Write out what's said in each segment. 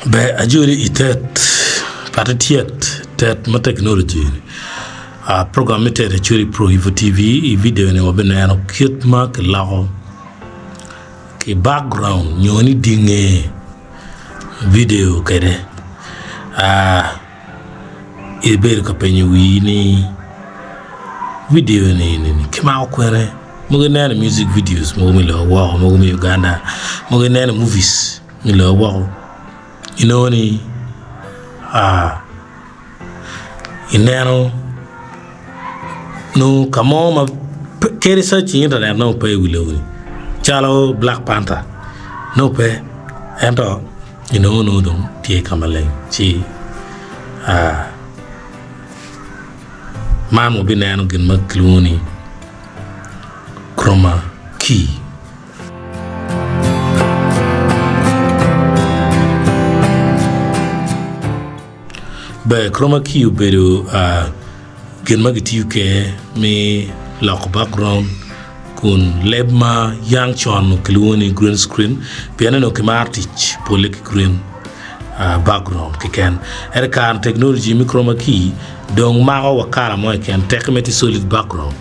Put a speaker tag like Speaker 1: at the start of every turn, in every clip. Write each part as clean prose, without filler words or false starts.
Speaker 1: Be ajuri itet patatiet tet ma technology program ite churi pro Evo TV I video ne wabena no kit ma ke lao ke background nyoni dinge video kede iber ka penyu ni video ni kema okwere mo na music videos mo mi lo wow mo mi Uganda mo na movies mi lo wow ni inano no kamo ma kere search internet no pay willow chalo Black Panther no pay ento no don't tie kamale chi man mo binano gin makluni chroma key be chroma key ubedo gen magiti ke me lock background kun lebma yang chon kluni green screen piano no kemartich polik green background kiken kan technology mi chroma key dong mago wakala mo ken tekmeti solid background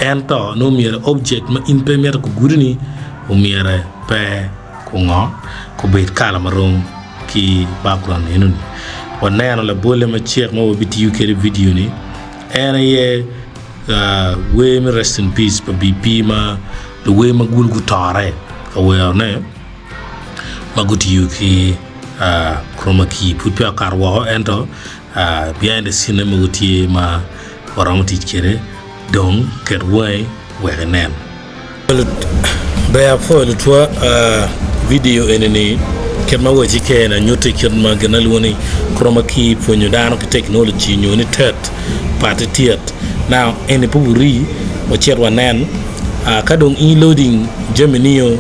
Speaker 1: ento no mere object ma imprimer ko gudni o mere pe ko ngo ko be kala marom ki background enuni wanayana la bole ma cheikh mo biti UK video ni ena ye we me rest in peace pa BP ma the way ma gulgu tare ka we ne maguti UK chroma key put your car wa ento behind the scene maguti ma waramati kere donc ker way we nen be for le toi video eneni kema waji ke na nyote kirma ganal woni chroma key ponyo dano ke technology nyoni tet patetiet now ene puburi o cherwa nen kadong loading Gemini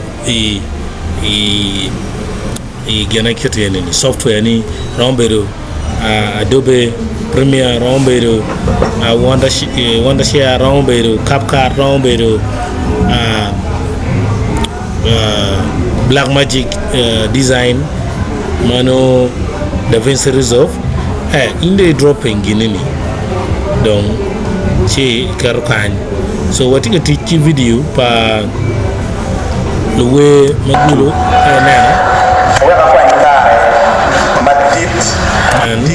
Speaker 1: gena kete ni software ni rombero Adobe Premiere rombero Wondershare rombero CapCut rombero Black Magic design mano DaVinci Resolve inde dropping ginini donc ci karukan so wati ka teach video pa luwe magulo and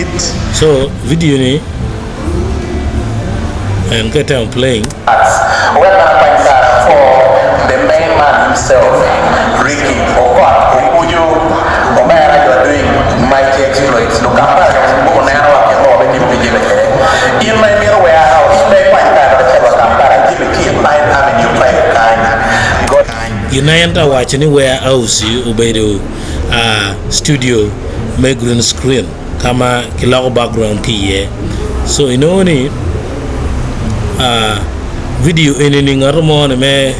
Speaker 1: so video ni and get on playing
Speaker 2: we're gonna find that for the main man himself Ricky Okwat Okuju Omera you are doing mighty exploits look up in my mirror warehouse in my
Speaker 1: United watching warehouse ubedo studio make green screen kama kila background kiye so ni video anything armon me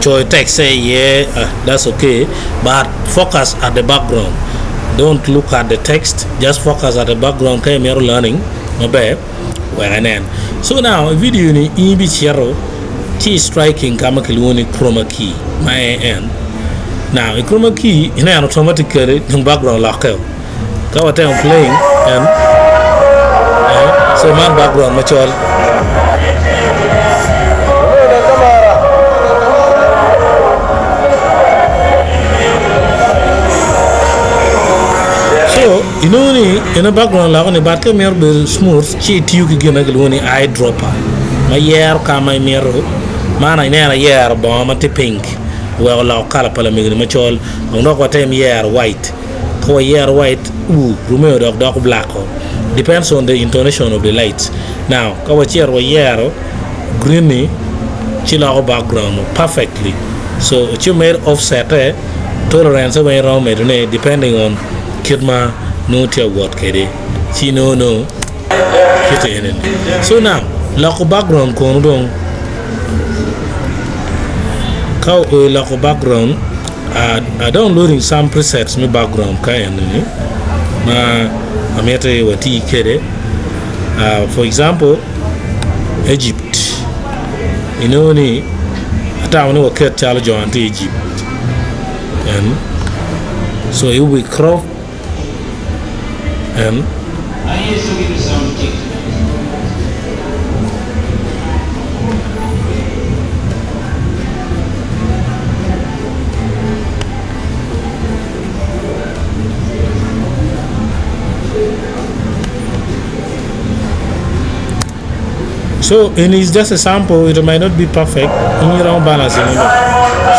Speaker 1: to text say yeah that's okay but focus at the background, don't look at the text, just focus at the background kay you're learning mabe waganen so now video ni ibi chero ti striking kama kilwoni chroma key my end now a chroma key in an automatically in background lock ka what I'm playing and so my background mature ni in a background la on bat ka mer be smooth chi tiu ki gena gloni eye dropper ma yer ka ma mero mana ina yer bo ma te pink wa la kala pala mi ma chol on ko tem yer white ko yer white rumeo dog black depends on the intonation of the lights now ka wa cher wa yer green ni chi la background perfectly so you made offset tolerance way around me depending on kidma no tell what kede si no kete enen so now la ko background ko don ka la ko background I downloading some presets me background ka enen ma amete wati kede for example Egypt ni ata woni waket chalo jonte Egypt and so it will crop and so it is just a sample. It might not be perfect in your own balance.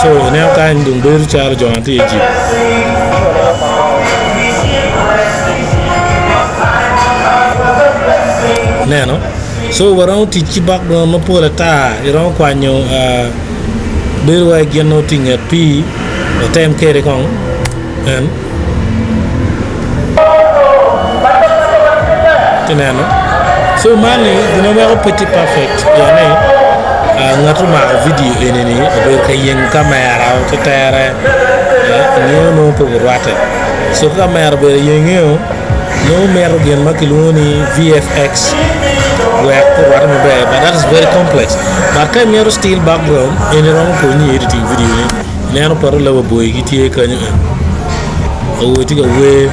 Speaker 1: So now kind of do charge on the Egypt. No. So we're on teach back on no polata. You're on quanyo. Bill I get nothing at P. The time carry on and. So mani dinamero pretty perfect yani ngatuma video enini abe kayen camera tetare no po rwate so camera be yengo no mero gen makiluni VFX where to run be but that is very complex but can you still background in wrong ko ni editing video ni neno paro lawa boy gitie kanyo o tiga we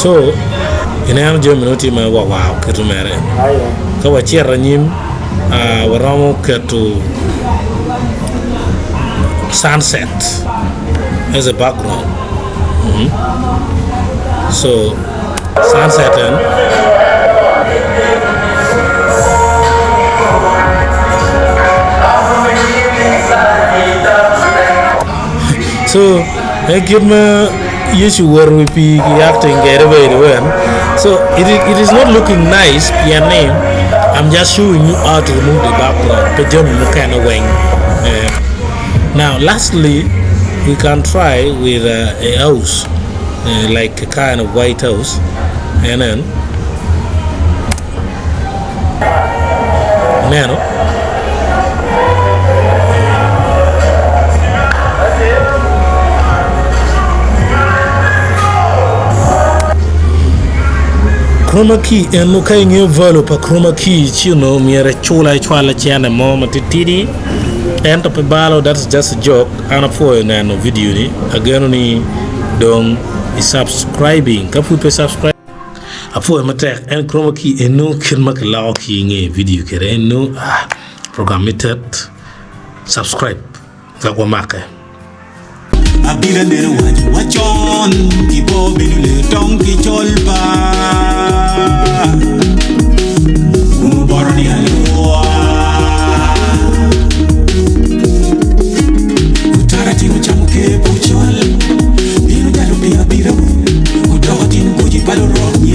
Speaker 1: so ina jomi noti ma wow ketu mere ka wachira nyim waramo ketu sunset as a background. So sunset and so I give me issue where we be acting get away when so it is not looking nice name. I'm just showing you how to remove the background but jump kind of wing. Now lastly we can try with a house like a kind of white house and then chroma key and no kind of value per chroma key, you know, me a chola chwala chana mom at titty and up a ballo. That's just a joke. And a for no video ni again ni dong is subscribing. Kapu pe subscribe. A for matek and chroma key and no can make a law key video kere no programmed subscribe. Kakwa maka.
Speaker 3: Abila nero wachon kibo binule tong kicholpa